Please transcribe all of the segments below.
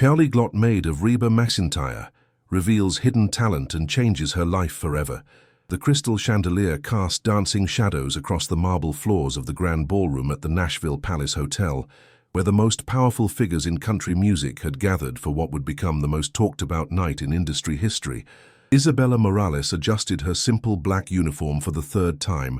Polyglot maid of Reba McEntire reveals hidden talent and changes her life forever. The crystal chandelier cast dancing shadows across the marble floors of the grand ballroom at the Nashville Palace Hotel, where the most powerful figures in country music had gathered for what would become the most talked-about night in industry history. Isabella Morales adjusted her simple black uniform for the third time,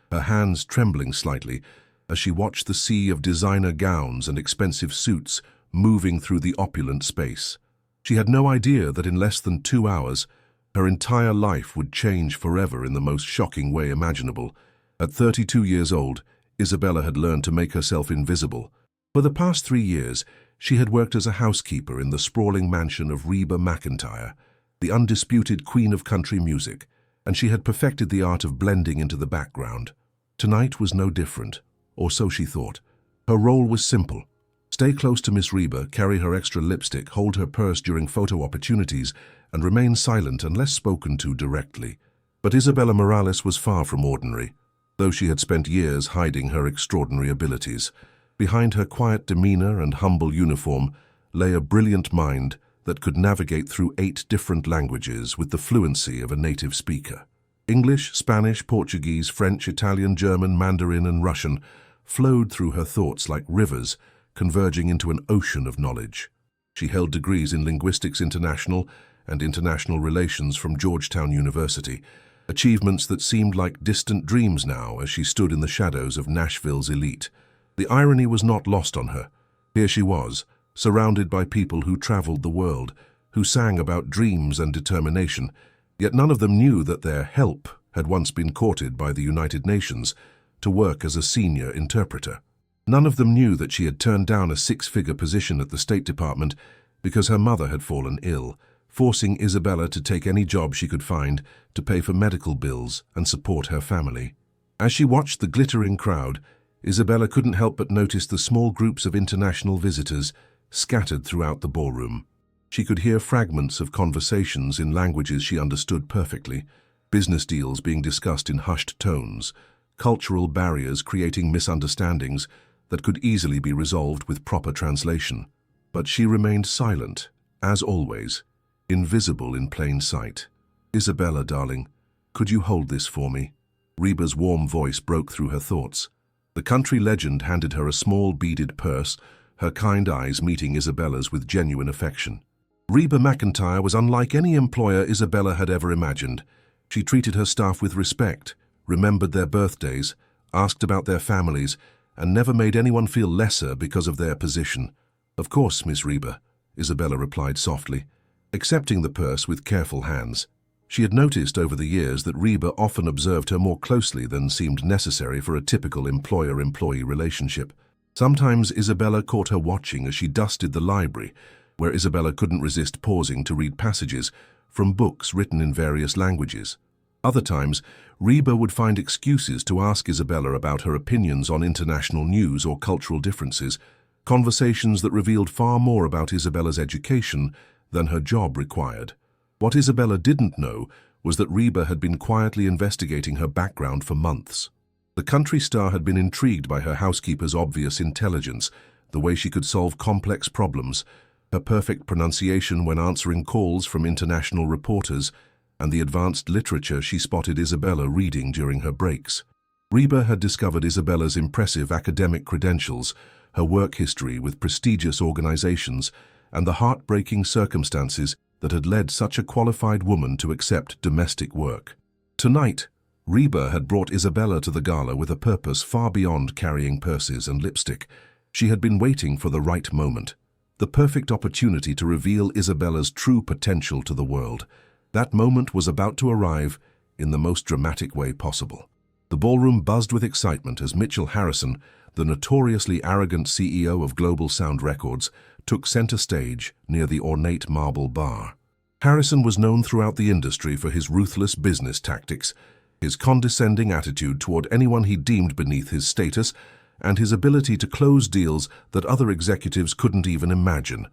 her hands trembling slightly as she watched the sea of designer gowns and expensive suits moving through the opulent space. She had no idea that in less than 2 hours, her entire life would change forever in the most shocking way imaginable. At 32 years old, Isabella had learned to make herself invisible. For the past 3 years, she had worked as a housekeeper in the sprawling mansion of Reba McEntire, the undisputed queen of country music, and she had perfected the art of blending into the background. Tonight was no different, or so she thought. Her role was simple. Stay close to Miss Reba, carry her extra lipstick, hold her purse during photo opportunities, and remain silent unless spoken to directly. But Isabella Morales was far from ordinary, though she had spent years hiding her extraordinary abilities. Behind her quiet demeanor and humble uniform lay a brilliant mind that could navigate through 8 different languages with the fluency of a native speaker. English, Spanish, Portuguese, French, Italian, German, Mandarin, and Russian flowed through her thoughts like rivers, converging into an ocean of knowledge. She held degrees in Linguistics International and International Relations from Georgetown University, achievements that seemed like distant dreams now as she stood in the shadows of Nashville's elite. The irony was not lost on her. Here she was, surrounded by people who traveled the world, who sang about dreams and determination, yet none of them knew that their help had once been courted by the United Nations to work as a senior interpreter. None of them knew that she had turned down a 6-figure position at the State Department because her mother had fallen ill, forcing Isabella to take any job she could find to pay for medical bills and support her family. As she watched the glittering crowd, Isabella couldn't help but notice the small groups of international visitors scattered throughout the ballroom. She could hear fragments of conversations in languages she understood perfectly, business deals being discussed in hushed tones, cultural barriers creating misunderstandings that could easily be resolved with proper translation. But she remained silent, as always, invisible in plain sight. "Isabella, darling, could you hold this for me?" Reba's warm voice broke through her thoughts. The country legend handed her a small beaded purse, her kind eyes meeting Isabella's with genuine affection. Reba McEntire was unlike any employer Isabella had ever imagined. She treated her staff with respect, remembered their birthdays, asked about their families, and never made anyone feel lesser because of their position. "Of course, Miss Reba," Isabella replied softly, accepting the purse with careful hands. She had noticed over the years that Reba often observed her more closely than seemed necessary for a typical employer-employee relationship. Sometimes Isabella caught her watching as she dusted the library, where Isabella couldn't resist pausing to read passages from books written in various languages. Other times, Reba would find excuses to ask Isabella about her opinions on international news or cultural differences, conversations that revealed far more about Isabella's education than her job required. What Isabella didn't know was that Reba had been quietly investigating her background for months. The country star had been intrigued by her housekeeper's obvious intelligence, the way she could solve complex problems, her perfect pronunciation when answering calls from international reporters, and the advanced literature she spotted Isabella reading during her breaks. Reba had discovered Isabella's impressive academic credentials, her work history with prestigious organizations, and the heartbreaking circumstances that had led such a qualified woman to accept domestic work. Tonight, Reba had brought Isabella to the gala with a purpose far beyond carrying purses and lipstick. She had been waiting for the right moment, the perfect opportunity to reveal Isabella's true potential to the world. That moment was about to arrive in the most dramatic way possible. The ballroom buzzed with excitement as Mitchell Harrison, the notoriously arrogant CEO of Global Sound Records, took center stage near the ornate marble bar. Harrison was known throughout the industry for his ruthless business tactics, his condescending attitude toward anyone he deemed beneath his status, and his ability to close deals that other executives couldn't even imagine.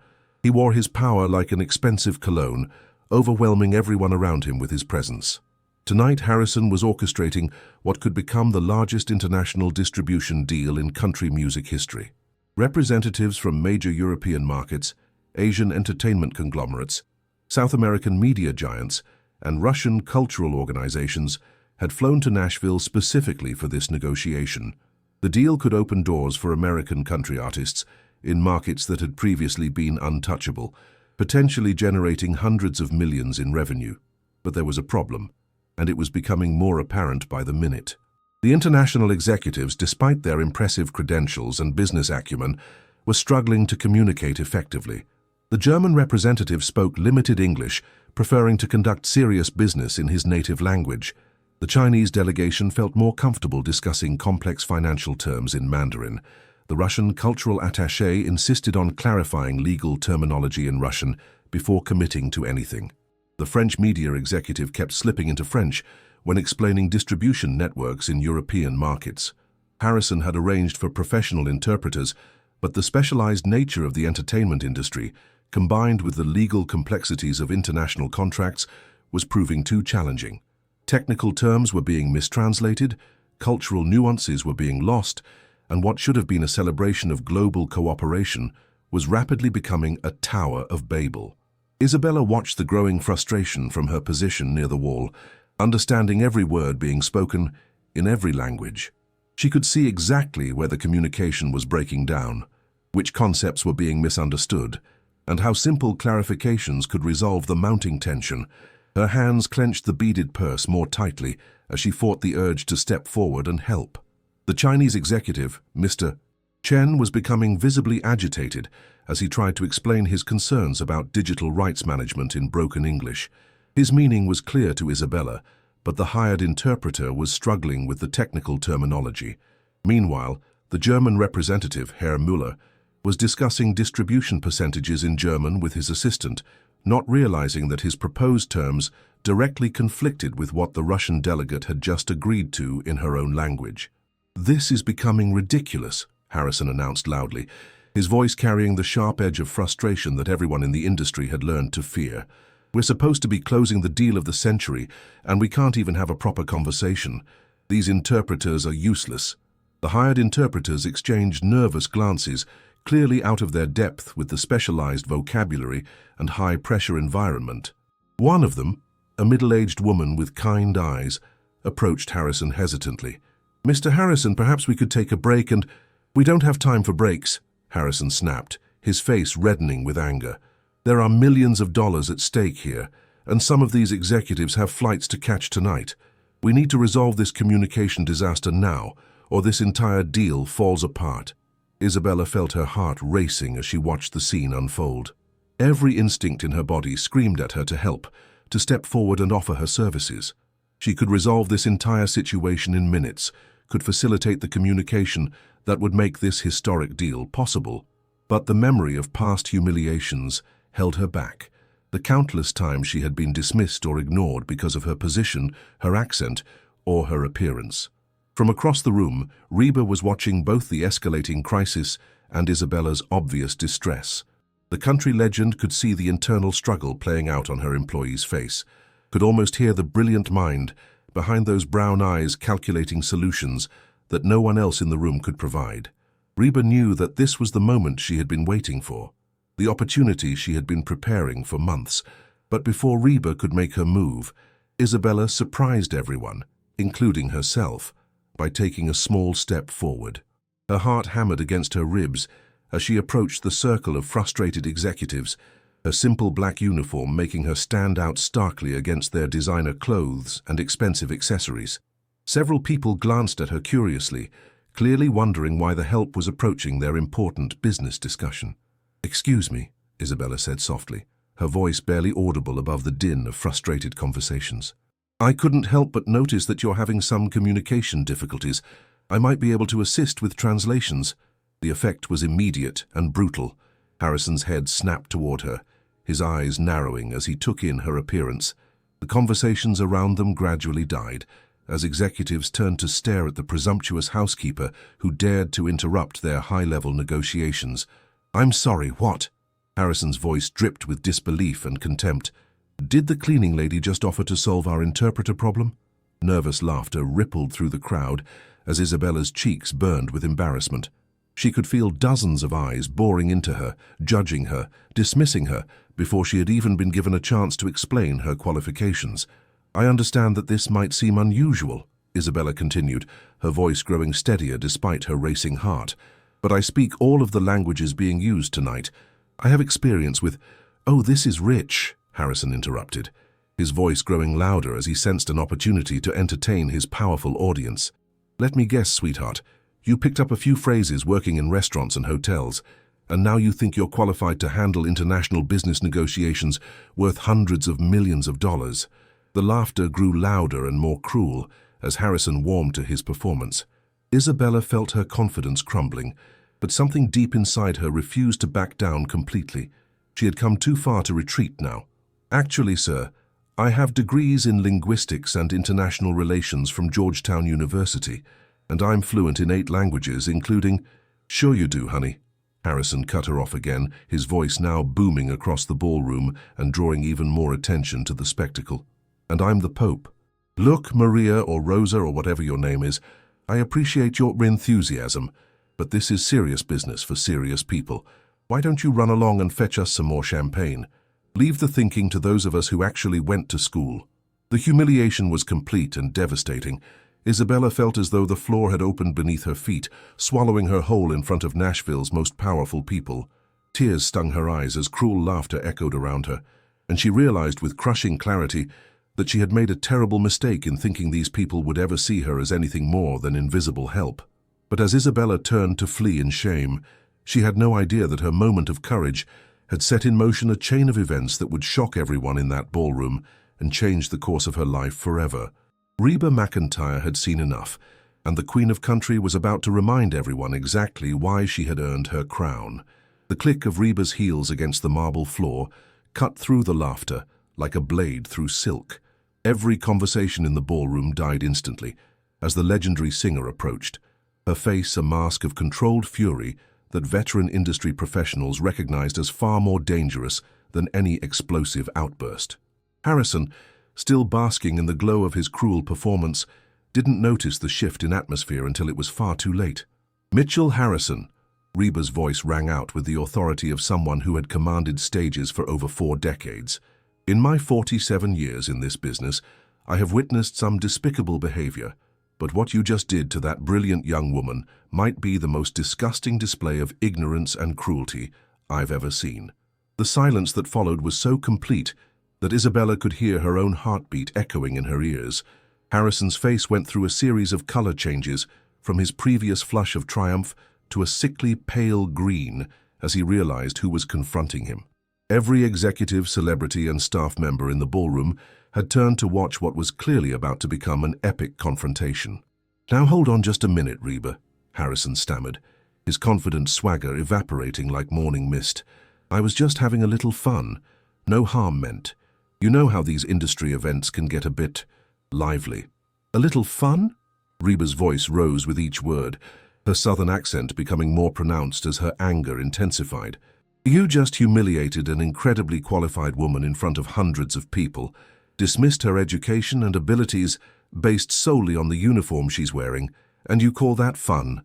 He wore his power like an expensive cologne, overwhelming everyone around him with his presence. Tonight, Harrison was orchestrating what could become the largest international distribution deal in country music history. Representatives from major European markets, Asian entertainment conglomerates, South American media giants, and Russian cultural organizations had flown to Nashville specifically for this negotiation. The deal could open doors for American country artists in markets that had previously been untouchable, potentially generating hundreds of millions in revenue. But there was a problem, and it was becoming more apparent by the minute. The international executives, despite their impressive credentials and business acumen, were struggling to communicate effectively. The German representative spoke limited English, preferring to conduct serious business in his native language. The Chinese delegation felt more comfortable discussing complex financial terms in Mandarin. The Russian cultural attaché insisted on clarifying legal terminology in Russian before committing to anything. The French media executive kept slipping into French when explaining distribution networks in European markets. Harrison had arranged for professional interpreters, but the specialized nature of the entertainment industry, combined with the legal complexities of international contracts, was proving too challenging. Technical terms were being mistranslated, cultural nuances were being lost, and what should have been a celebration of global cooperation was rapidly becoming a Tower of Babel. Isabella watched the growing frustration from her position near the wall, understanding every word being spoken in every language. She could see exactly where the communication was breaking down, which concepts were being misunderstood, and how simple clarifications could resolve the mounting tension. Her hands clenched the beaded purse more tightly as she fought the urge to step forward and help. The Chinese executive, Mr. Chen, was becoming visibly agitated as he tried to explain his concerns about digital rights management in broken English. His meaning was clear to Isabella, but the hired interpreter was struggling with the technical terminology. Meanwhile, the German representative, Herr Müller, was discussing distribution percentages in German with his assistant, not realizing that his proposed terms directly conflicted with what the Russian delegate had just agreed to in her own language. "This is becoming ridiculous," Harrison announced loudly, his voice carrying the sharp edge of frustration that everyone in the industry had learned to fear. "We're supposed to be closing the deal of the century, and we can't even have a proper conversation. These interpreters are useless." The hired interpreters exchanged nervous glances, clearly out of their depth with the specialized vocabulary and high-pressure environment. One of them, a middle-aged woman with kind eyes, approached Harrison hesitantly. "Mr. Harrison, perhaps we could take a break and—" "We don't have time for breaks," Harrison snapped, his face reddening with anger. "There are millions of dollars at stake here, and some of these executives have flights to catch tonight. We need to resolve this communication disaster now, or this entire deal falls apart." Isabella felt her heart racing as she watched the scene unfold. Every instinct in her body screamed at her to help, to step forward and offer her services. She could resolve this entire situation in minutes, could facilitate the communication that would make this historic deal possible. But the memory of past humiliations held her back. The countless times she had been dismissed or ignored because of her position, her accent, or her appearance. From across the room, Reba was watching both the escalating crisis and Isabella's obvious distress. The country legend could see the internal struggle playing out on her employee's face, could almost hear the brilliant mind behind those brown eyes calculating solutions that no one else in the room could provide. Reba knew that this was the moment she had been waiting for, the opportunity she had been preparing for months. But before Reba could make her move, Isabella surprised everyone, including herself, by taking a small step forward. Her heart hammered against her ribs as she approached the circle of frustrated executives, her simple black uniform making her stand out starkly against their designer clothes and expensive accessories. Several people glanced at her curiously, clearly wondering why the help was approaching their important business discussion. "Excuse me," Isabella said softly, her voice barely audible above the din of frustrated conversations. "I couldn't help but notice that you're having some communication difficulties. I might be able to assist with translations." The effect was immediate and brutal. Harrison's head snapped toward her, his eyes narrowing as he took in her appearance. The conversations around them gradually died, as executives turned to stare at the presumptuous housekeeper who dared to interrupt their high-level negotiations. "I'm sorry, what?" Harrison's voice dripped with disbelief and contempt. "Did the cleaning lady just offer to solve our interpreter problem?" Nervous laughter rippled through the crowd as Isabella's cheeks burned with embarrassment. She could feel dozens of eyes boring into her, judging her, dismissing her, before she had even been given a chance to explain her qualifications. "I understand that this might seem unusual," Isabella continued, her voice growing steadier despite her racing heart. "But I speak all of the languages being used tonight. I have experience with—" "Oh, this is rich," Harrison interrupted, his voice growing louder as he sensed an opportunity to entertain his powerful audience. "Let me guess, sweetheart. You picked up a few phrases working in restaurants and hotels, and now you think you're qualified to handle international business negotiations worth hundreds of millions of dollars." The laughter grew louder and more cruel as Harrison warmed to his performance. Isabella felt her confidence crumbling, but something deep inside her refused to back down completely. She had come too far to retreat now. "Actually, sir, I have degrees in linguistics and international relations from Georgetown University, and I'm fluent in 8 languages, including—" "Sure you do, honey." Harrison cut her off again, his voice now booming across the ballroom and drawing even more attention to the spectacle. "And I'm the Pope. Look, Maria or Rosa or whatever your name is, I appreciate your enthusiasm, but this is serious business for serious people. Why don't you run along and fetch us some more champagne? Leave the thinking to those of us who actually went to school." The humiliation was complete and devastating. Isabella felt as though the floor had opened beneath her feet, swallowing her whole in front of Nashville's most powerful people. Tears stung her eyes as cruel laughter echoed around her, and she realized with crushing clarity that she had made a terrible mistake in thinking these people would ever see her as anything more than invisible help. But as Isabella turned to flee in shame, she had no idea that her moment of courage had set in motion a chain of events that would shock everyone in that ballroom and change the course of her life forever. Reba McEntire had seen enough, and the Queen of Country was about to remind everyone exactly why she had earned her crown. The click of Reba's heels against the marble floor cut through the laughter like a blade through silk. Every conversation in the ballroom died instantly as the legendary singer approached, her face a mask of controlled fury that veteran industry professionals recognized as far more dangerous than any explosive outburst. Harrison, still basking in the glow of his cruel performance, didn't notice the shift in atmosphere until it was far too late. "Mitchell Harrison," Reba's voice rang out with the authority of someone who had commanded stages for over 4 decades. "In my 47 years in this business, I have witnessed some despicable behavior, but what you just did to that brilliant young woman might be the most disgusting display of ignorance and cruelty I've ever seen." The silence that followed was so complete that Isabella could hear her own heartbeat echoing in her ears. Harrison's face went through a series of color changes, from his previous flush of triumph to a sickly pale green as he realized who was confronting him. Every executive, celebrity, and staff member in the ballroom had turned to watch what was clearly about to become an epic confrontation. "Now hold on just a minute, Reba," Harrison stammered, his confident swagger evaporating like morning mist. "I was just having a little fun. No harm meant. You know how these industry events can get a bit lively." "A little fun?" Reba's voice rose with each word, her southern accent becoming more pronounced as her anger intensified. "You just humiliated an incredibly qualified woman in front of hundreds of people, dismissed her education and abilities based solely on the uniform she's wearing, and you call that fun?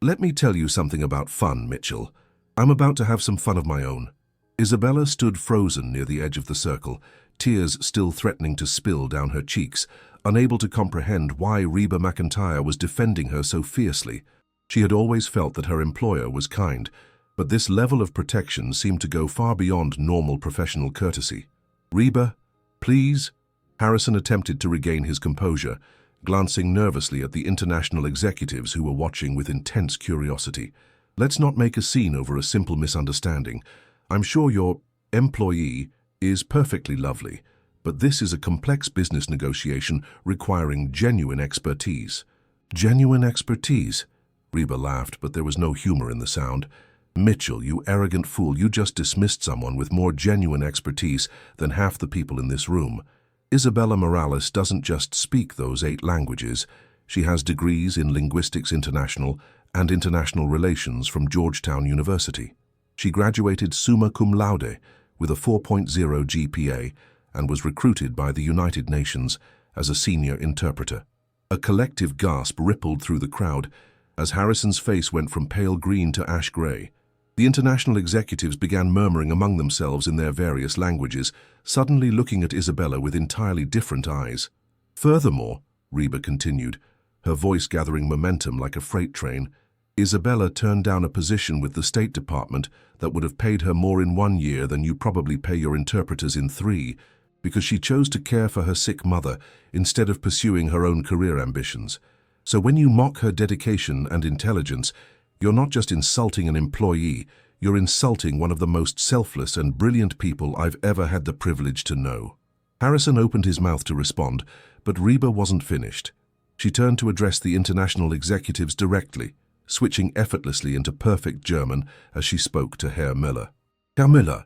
Let me tell you something about fun, Mitchell. I'm about to have some fun of my own." Isabella stood frozen near the edge of the circle, tears still threatening to spill down her cheeks, unable to comprehend why Reba McEntire was defending her so fiercely. She had always felt that her employer was kind, but this level of protection seemed to go far beyond normal professional courtesy. "Reba, please?" Harrison attempted to regain his composure, glancing nervously at the international executives who were watching with intense curiosity. "Let's not make a scene over a simple misunderstanding. I'm sure your employee is perfectly lovely, but this is a complex business negotiation requiring genuine expertise." "Genuine expertise?" Reba laughed, but there was no humor in the sound. "Mitchell, you arrogant fool, you just dismissed someone with more genuine expertise than half the people in this room. Isabella Morales doesn't just speak those 8 languages. She has degrees in Linguistics International and International Relations from Georgetown University. She graduated summa cum laude with a 4.0 GPA and was recruited by the United Nations as a senior interpreter." A collective gasp rippled through the crowd as Harrison's face went from pale green to ash gray. The international executives began murmuring among themselves in their various languages, suddenly looking at Isabella with entirely different eyes. Furthermore, Reba continued, her voice gathering momentum like a freight train, Isabella turned down a position with the State Department that would have paid her more in 1 year than you probably pay your interpreters in 3, because she chose to care for her sick mother instead of pursuing her own career ambitions. So when you mock her dedication and intelligence, you're not just insulting an employee, you're insulting one of the most selfless and brilliant people I've ever had the privilege to know. Harrison opened his mouth to respond, but Reba wasn't finished. She turned to address the international executives directly, switching effortlessly into perfect German as she spoke to Herr Müller. Herr Müller,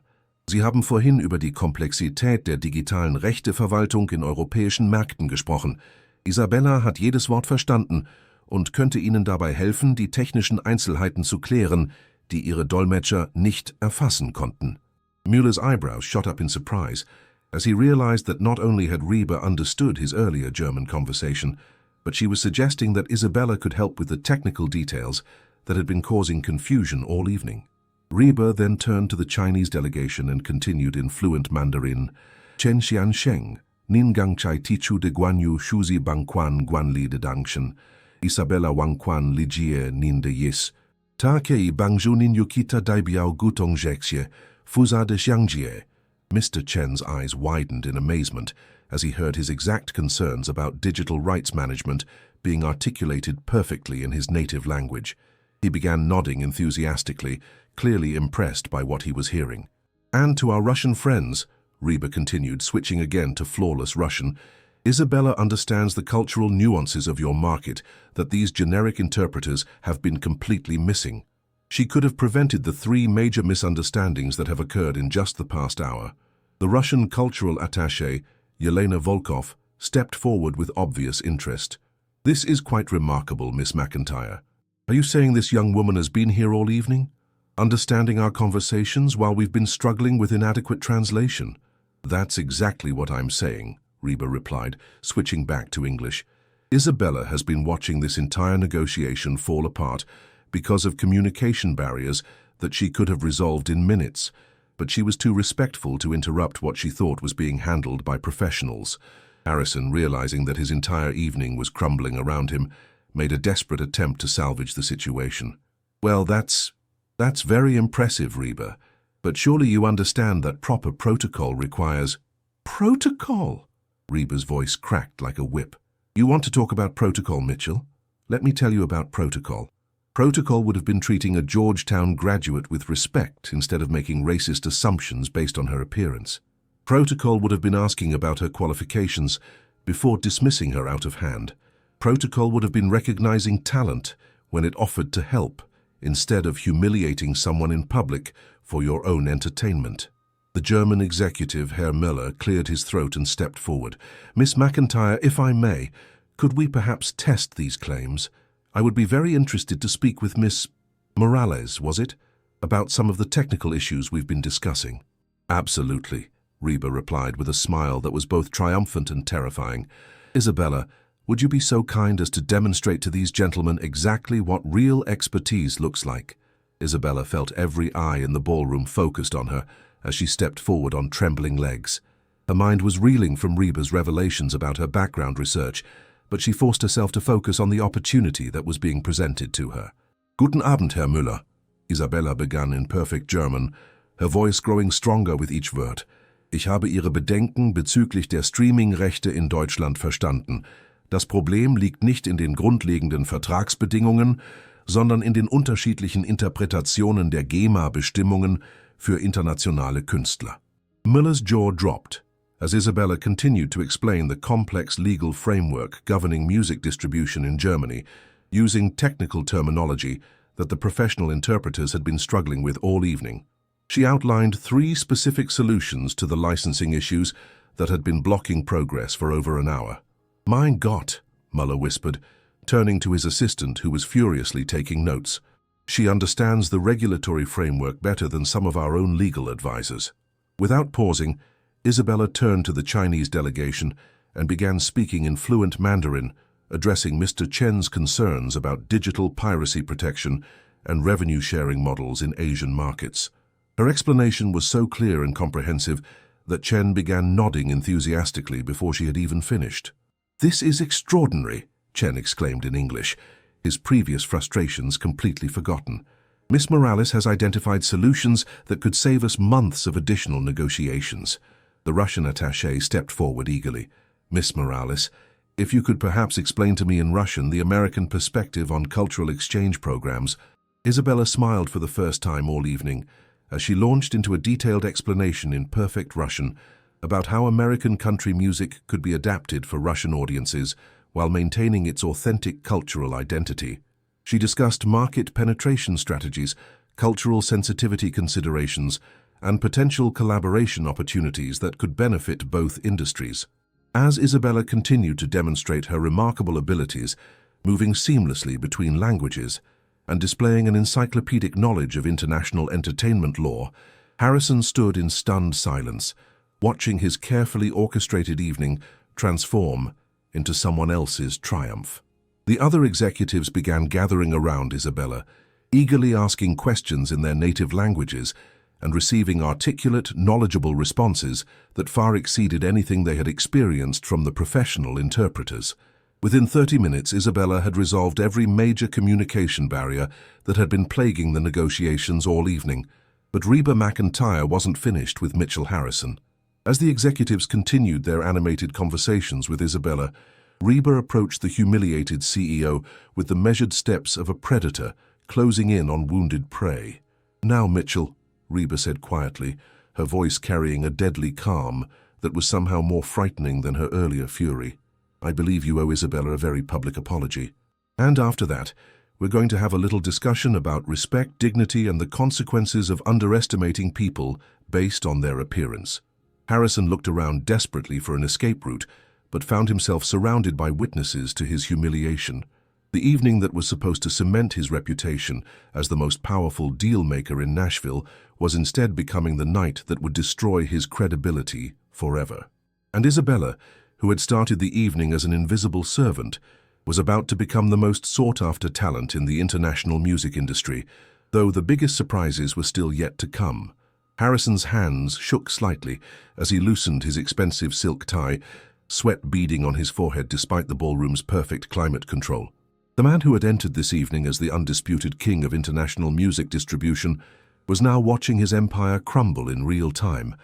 Sie haben vorhin über die Komplexität der digitalen Rechteverwaltung in europäischen Märkten gesprochen. Isabella hat jedes Wort verstanden und könnte Ihnen dabei helfen, die technischen Einzelheiten zu klären, die Ihre Dolmetscher nicht erfassen konnten. Müller's eyebrows shot up in surprise as he realized that not only had Reba understood his earlier German conversation, but she was suggesting that Isabella could help with the technical details that had been causing confusion all evening. Reba then turned to the Chinese delegation and continued in fluent Mandarin, Chen Xian Sheng, Ningang Chai Tichu de Guanyu Shuzi Bangquan Guanli de Dangshan, Isabella Wangquan Lijie Nin de Yis, Ta Kei Bangju Nin Yukita Daibiao Gutong Jexie, Fuza de Xiangjie. Mr. Chen's eyes widened in amazement as he heard his exact concerns about digital rights management being articulated perfectly in his native language. He began nodding enthusiastically, clearly impressed by what he was hearing. And to our Russian friends, Reba continued, switching again to flawless Russian, Isabella understands the cultural nuances of your market that these generic interpreters have been completely missing. She could have prevented the 3 major misunderstandings that have occurred in just the past hour. The Russian cultural attaché, Yelena Volkov, stepped forward with obvious interest. This is quite remarkable, Miss McEntire. Are you saying this young woman has been here all evening, understanding our conversations while we've been struggling with inadequate translation? That's exactly what I'm saying, Reba replied, switching back to English. Isabella has been watching this entire negotiation fall apart because of communication barriers that she could have resolved in minutes, but she was too respectful to interrupt what she thought was being handled by professionals. Harrison, realizing that his entire evening was crumbling around him, made a desperate attempt to salvage the situation. Well, that's very impressive, Reba, but surely you understand that proper protocol requires... Protocol? Reba's voice cracked like a whip. You want to talk about protocol, Mitchell? Let me tell you about protocol. Protocol would have been treating a Georgetown graduate with respect instead of making racist assumptions based on her appearance. Protocol would have been asking about her qualifications before dismissing her out of hand. Protocol would have been recognizing talent when it offered to help, instead of humiliating someone in public for your own entertainment. The German executive, Herr Müller, cleared his throat and stepped forward. Miss McEntire, if I may, could we perhaps test these claims? I would be very interested to speak with Miss Morales, was it? About some of the technical issues we've been discussing. Absolutely, Reba replied with a smile that was both triumphant and terrifying. Isabella, would you be so kind as to demonstrate to these gentlemen exactly what real expertise looks like? Isabella felt every eye in the ballroom focused on her as she stepped forward on trembling legs. Her mind was reeling from Reba's revelations about her background research, but she forced herself to focus on the opportunity that was being presented to her. Guten Abend, Herr Müller. Isabella began in perfect German, her voice growing stronger with each word. Ich habe Ihre Bedenken bezüglich der Streaming-Rechte in Deutschland verstanden. Das Problem liegt nicht in den grundlegenden Vertragsbedingungen, sondern in den unterschiedlichen Interpretationen der GEMA-Bestimmungen für internationale Künstler. Müller's jaw dropped as Isabella continued to explain the complex legal framework governing music distribution in Germany, using technical terminology that the professional interpreters had been struggling with all evening. She outlined 3 specific solutions to the licensing issues that had been blocking progress for over an hour. Mein Gott, Müller whispered, turning to his assistant who was furiously taking notes. She understands the regulatory framework better than some of our own legal advisors. Without pausing, Isabella turned to the Chinese delegation and began speaking in fluent Mandarin, addressing Mr. Chen's concerns about digital piracy protection and revenue-sharing models in Asian markets. Her explanation was so clear and comprehensive that Chen began nodding enthusiastically before she had even finished. "This is extraordinary," Chen exclaimed in English, his previous frustrations completely forgotten. "Miss Morales has identified solutions that could save us months of additional negotiations." The Russian attaché stepped forward eagerly. "Miss Morales, if you could perhaps explain to me in Russian the American perspective on cultural exchange programs." Isabella smiled for the first time all evening as she launched into a detailed explanation in perfect Russian about how American country music could be adapted for Russian audiences while maintaining its authentic cultural identity. She discussed market penetration strategies, cultural sensitivity considerations, and potential collaboration opportunities that could benefit both industries. As Isabella continued to demonstrate her remarkable abilities, moving seamlessly between languages, and displaying an encyclopedic knowledge of international entertainment law, Harrison stood in stunned silence, watching his carefully orchestrated evening transform into someone else's triumph. The other executives began gathering around Isabella, eagerly asking questions in their native languages and receiving articulate, knowledgeable responses that far exceeded anything they had experienced from the professional interpreters. Within 30 minutes, Isabella had resolved every major communication barrier that had been plaguing the negotiations all evening. But Reba McEntire wasn't finished with Mitchell Harrison. As the executives continued their animated conversations with Isabella, Reba approached the humiliated CEO with the measured steps of a predator closing in on wounded prey. "Now, Mitchell," Reba said quietly, her voice carrying a deadly calm that was somehow more frightening than her earlier fury. "I believe you owe Isabella a very public apology. And after that, we're going to have a little discussion about respect, dignity, and the consequences of underestimating people based on their appearance." Harrison looked around desperately for an escape route, but found himself surrounded by witnesses to his humiliation. The evening that was supposed to cement his reputation as the most powerful deal-maker in Nashville was instead becoming the night that would destroy his credibility forever. And Isabella, who had started the evening as an invisible servant, was about to become the most sought-after talent in the international music industry, though the biggest surprises were still yet to come. Harrison's hands shook slightly as he loosened his expensive silk tie, sweat beading on his forehead despite the ballroom's perfect climate control. The man who had entered this evening as the undisputed king of international music distribution was now watching his empire crumble in real time,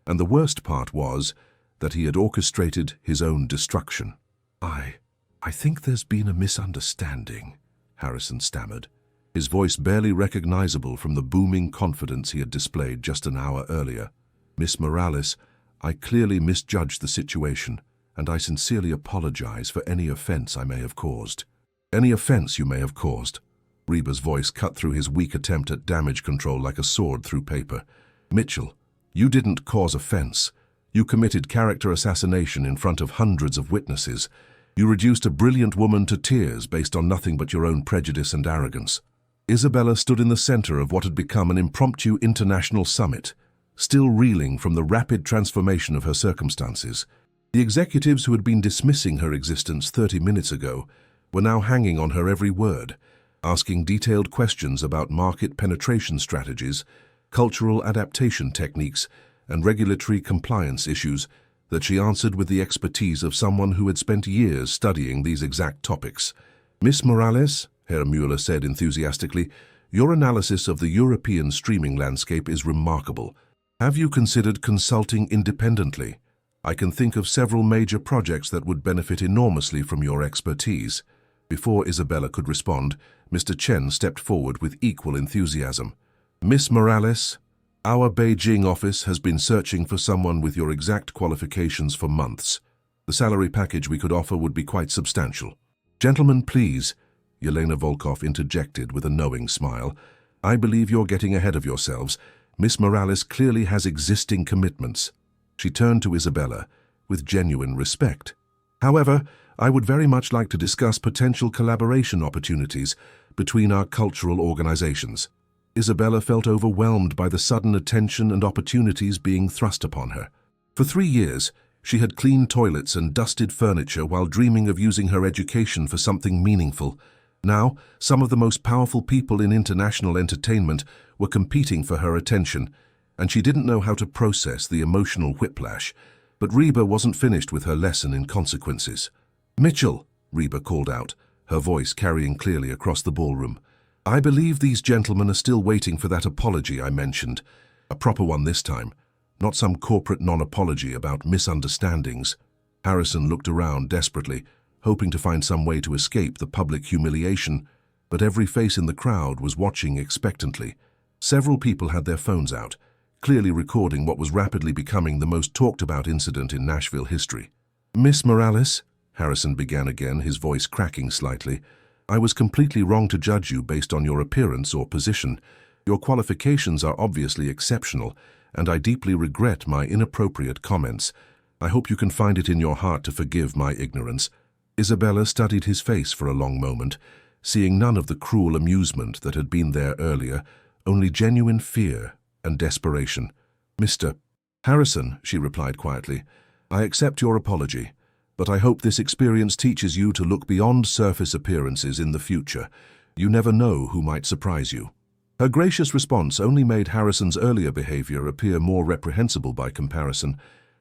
and the worst part was that he had orchestrated his own destruction. I think there's been a misunderstanding," Harrison stammered, his voice barely recognizable from the booming confidence he had displayed just an hour earlier. "Miss Morales, I clearly misjudged the situation, and I sincerely apologize for any offense I may have caused." "Any offense you may have caused?" Reba's voice cut through his weak attempt at damage control like a sword through paper. "Mitchell, you didn't cause offense. You committed character assassination in front of hundreds of witnesses. You reduced a brilliant woman to tears based on nothing but your own prejudice and arrogance." Isabella stood in the center of what had become an impromptu international summit, still reeling from the rapid transformation of her circumstances. The executives who had been dismissing her existence 30 minutes ago were now hanging on her every word, asking detailed questions about market penetration strategies, cultural adaptation techniques, and regulatory compliance issues that she answered with the expertise of someone who had spent years studying these exact topics. "Miss Morales," Herr Mueller said enthusiastically, "your analysis of the European streaming landscape is remarkable. Have you considered consulting independently? I can think of several major projects that would benefit enormously from your expertise." Before Isabella could respond, Mr. Chen stepped forward with equal enthusiasm. "Miss Morales, our Beijing office has been searching for someone with your exact qualifications for months. The salary package we could offer would be quite substantial." "Gentlemen, please," Yelena Volkov interjected with a knowing smile. "I believe you're getting ahead of yourselves. Miss Morales clearly has existing commitments." She turned to Isabella with genuine respect. "However, I would very much like to discuss potential collaboration opportunities between our cultural organizations." Isabella felt overwhelmed by the sudden attention and opportunities being thrust upon her. For 3 years, She had cleaned toilets and dusted furniture while dreaming of using her education for something meaningful. Now, some of the most powerful people in international entertainment were competing for her attention, and she didn't know how to process the emotional whiplash. But Reba wasn't finished with her lesson in consequences. "Mitchell," Reba called out, her voice carrying clearly across the ballroom. "I believe these gentlemen are still waiting for that apology I mentioned. A proper one this time, not some corporate non-apology about misunderstandings." Harrison looked around desperately, hoping to find some way to escape the public humiliation, but every face in the crowd was watching expectantly. Several people had their phones out, clearly recording what was rapidly becoming the most talked-about incident in Nashville history. "Miss Morales," Harrison began again, his voice cracking slightly, "I was completely wrong to judge you based on your appearance or position. Your qualifications are obviously exceptional, and I deeply regret my inappropriate comments. I hope you can find it in your heart to forgive my ignorance." Isabella studied his face for a long moment, seeing none of the cruel amusement that had been there earlier, only genuine fear and desperation. "Mr. Harrison," she replied quietly, "I accept your apology, but I hope this experience teaches you to look beyond surface appearances in the future. You never know who might surprise you." Her gracious response only made Harrison's earlier behavior appear more reprehensible by comparison,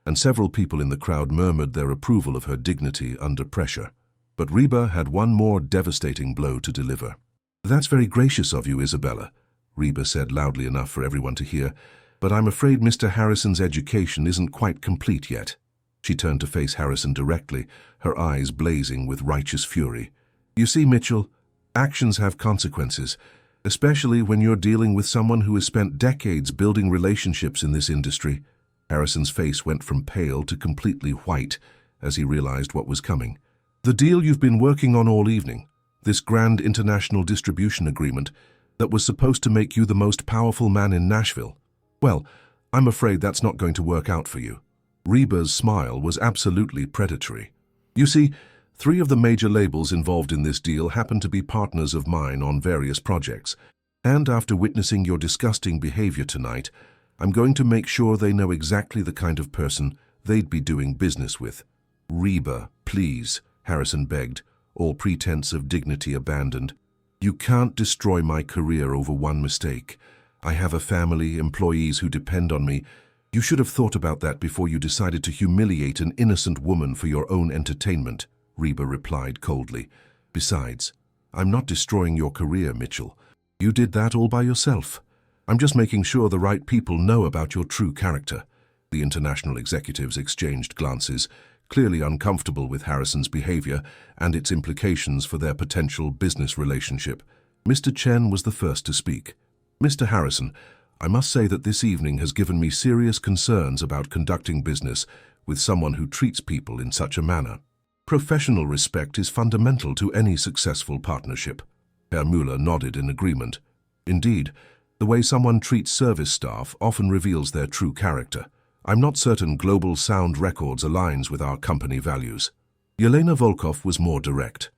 and several people in the crowd murmured their approval of her dignity under pressure. But Reba had one more devastating blow to deliver. "That's very gracious of you, Isabella," Reba said loudly enough for everyone to hear, "but I'm afraid Mr. Harrison's education isn't quite complete yet." She turned to face Harrison directly, her eyes blazing with righteous fury. "You see, Mitchell, actions have consequences, especially when you're dealing with someone who has spent decades building relationships in this industry." Harrison's face went from pale to completely white as he realized what was coming. "The deal you've been working on all evening, this grand international distribution agreement that was supposed to make you the most powerful man in Nashville. Well, I'm afraid that's not going to work out for you." Reba's smile was absolutely predatory. "You see, 3 of the major labels involved in this deal happen to be partners of mine on various projects, and after witnessing your disgusting behavior tonight, I'm going to make sure they know exactly the kind of person they'd be doing business with." "Reba, please," Harrison begged, all pretense of dignity abandoned. "You can't destroy my career over one mistake. I have a family, employees who depend on me. You should have thought about that before you decided to humiliate an innocent woman for your own entertainment," Reba replied coldly. "Besides, I'm not destroying your career, Mitchell. You did that all by yourself. I'm just making sure the right people know about your true character." The international executives exchanged glances, clearly uncomfortable with Harrison's behavior and its implications for their potential business relationship. Mr. Chen was the first to speak. "Mr. Harrison, I must say that this evening has given me serious concerns about conducting business with someone who treats people in such a manner. Professional respect is fundamental to any successful partnership." Herr Müller nodded in agreement. "Indeed, the way someone treats service staff often reveals their true character. I'm not certain Global Sound Records aligns with our company values." Yelena Volkov was more direct.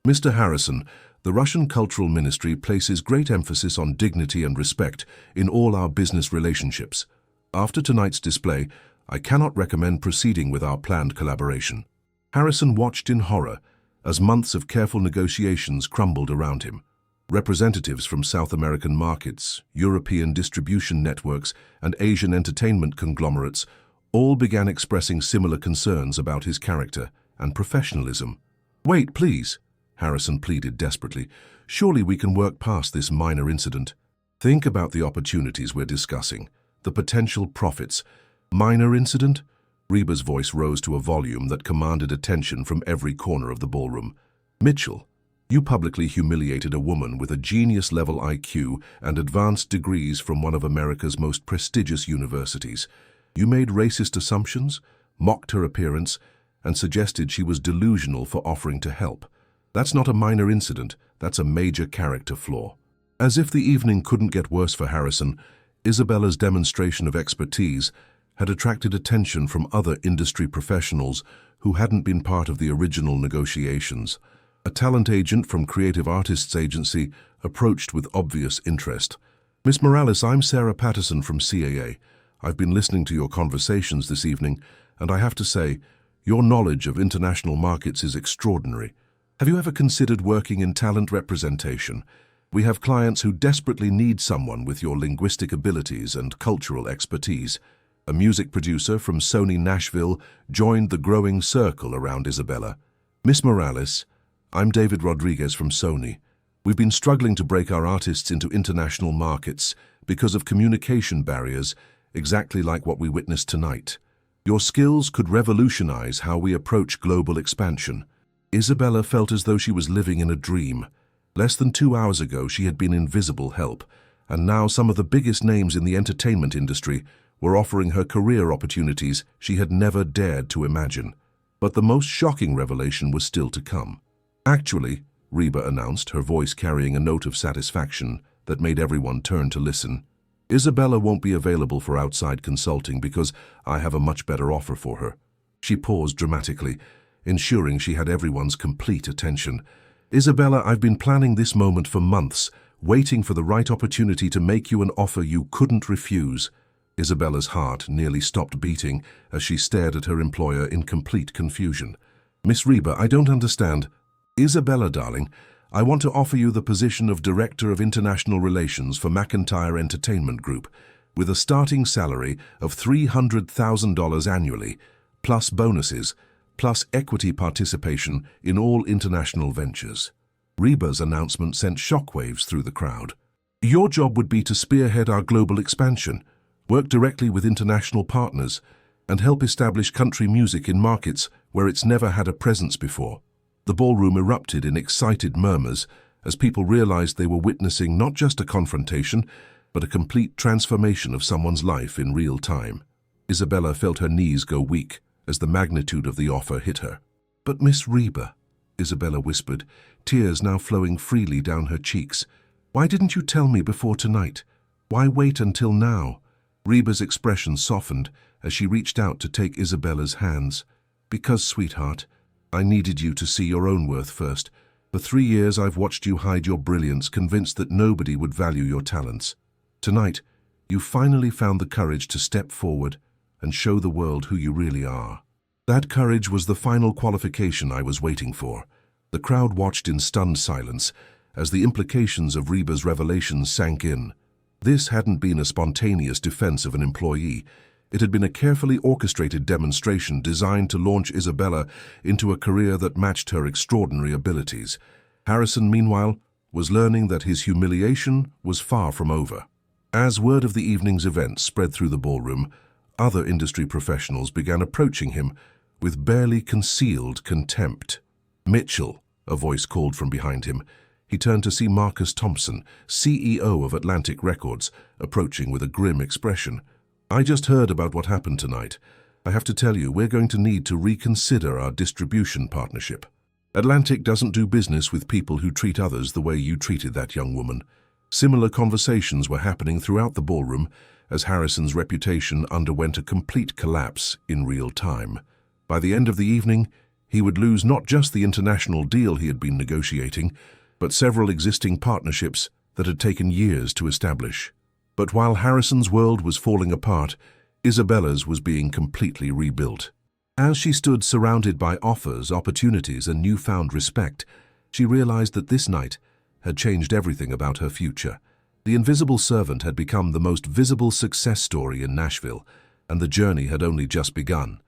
"Mr. Harrison, the Russian Cultural Ministry places great emphasis on dignity and respect in all our business relationships. After tonight's display, I cannot recommend proceeding with our planned collaboration." Harrison watched in horror as months of careful negotiations crumbled around him. Representatives from South American markets, European distribution networks, and Asian entertainment conglomerates all began expressing similar concerns about his character and professionalism. "Wait, please," Harrison pleaded desperately. "Surely we can work past this minor incident. Think about the opportunities we're discussing, the potential profits. Minor incident?" Reba's voice rose to a volume that commanded attention from every corner of the ballroom. "Mitchell, you publicly humiliated a woman with a genius-level IQ and advanced degrees from one of America's most prestigious universities. You made racist assumptions, mocked her appearance, and suggested she was delusional for offering to help. That's not a minor incident, that's a major character flaw." As if the evening couldn't get worse for Harrison, Isabella's demonstration of expertise had attracted attention from other industry professionals who hadn't been part of the original negotiations. A talent agent from Creative Artists Agency approached with obvious interest. "Miss Morales, I'm Sarah Patterson from CAA. I've been listening to your conversations this evening, and I have to say, your knowledge of international markets is extraordinary. Have you ever considered working in talent representation? We have clients who desperately need someone with your linguistic abilities and cultural expertise. A music producer from Sony Nashville joined the growing circle around Isabella. Miss Morales, I'm David Rodriguez from Sony. We've been struggling to break our artists into international markets because of communication barriers, exactly like what we witnessed tonight. Your skills could revolutionize how we approach global expansion. Isabella felt as though she was living in a dream. Less than 2 hours ago, she had been invisible help, and now some of the biggest names in the entertainment industry were offering her career opportunities she had never dared to imagine. But the most shocking revelation was still to come. Actually, Reba announced, her voice carrying a note of satisfaction that made everyone turn to listen, Isabella won't be available for outside consulting because I have a much better offer for her. She paused dramatically, ensuring she had everyone's complete attention. Isabella, I've been planning this moment for months, waiting for the right opportunity to make you an offer you couldn't refuse. Isabella's heart nearly stopped beating as she stared at her employer in complete confusion. Miss Reba, I don't understand. Isabella, darling, I want to offer you the position of Director of International Relations for McEntire Entertainment Group, with a starting salary of $300,000 annually, plus bonuses, plus equity participation in all international ventures. Reba's announcement sent shockwaves through the crowd. Your job would be to spearhead our global expansion, work directly with international partners, and help establish country music in markets where it's never had a presence before. The ballroom erupted in excited murmurs as people realized they were witnessing not just a confrontation, but a complete transformation of someone's life in real time. Isabella felt her knees go weak as the magnitude of the offer hit her. But Miss Reba, Isabella whispered, tears now flowing freely down her cheeks, why didn't you tell me before tonight? Why wait until now? Reba's expression softened as she reached out to take Isabella's hands. Because, sweetheart, I needed you to see your own worth first. For 3 years I've watched you hide your brilliance, convinced that nobody would value your talents. Tonight, you finally found the courage to step forward and show the world who you really are. That courage was the final qualification I was waiting for. The crowd watched in stunned silence as the implications of Reba's revelations sank in. This hadn't been a spontaneous defense of an employee. It had been a carefully orchestrated demonstration designed to launch Isabella into a career that matched her extraordinary abilities. Harrison, meanwhile, was learning that his humiliation was far from over. As word of the evening's events spread through the ballroom, other industry professionals began approaching him with barely concealed contempt. Mitchell, a voice called from behind him. He turned to see Marcus Thompson, CEO of Atlantic Records, approaching with a grim expression. I just heard about what happened tonight. I have to tell you, we're going to need to reconsider our distribution partnership. Atlantic doesn't do business with people who treat others the way you treated that young woman. Similar conversations were happening throughout the ballroom as Harrison's reputation underwent a complete collapse in real time. By the end of the evening, he would lose not just the international deal he had been negotiating, but several existing partnerships that had taken years to establish. But while Harrison's world was falling apart, Isabella's was being completely rebuilt. As she stood surrounded by offers, opportunities, and newfound respect, she realized that this night had changed everything about her future. The invisible servant had become the most visible success story in Nashville, and the journey had only just begun.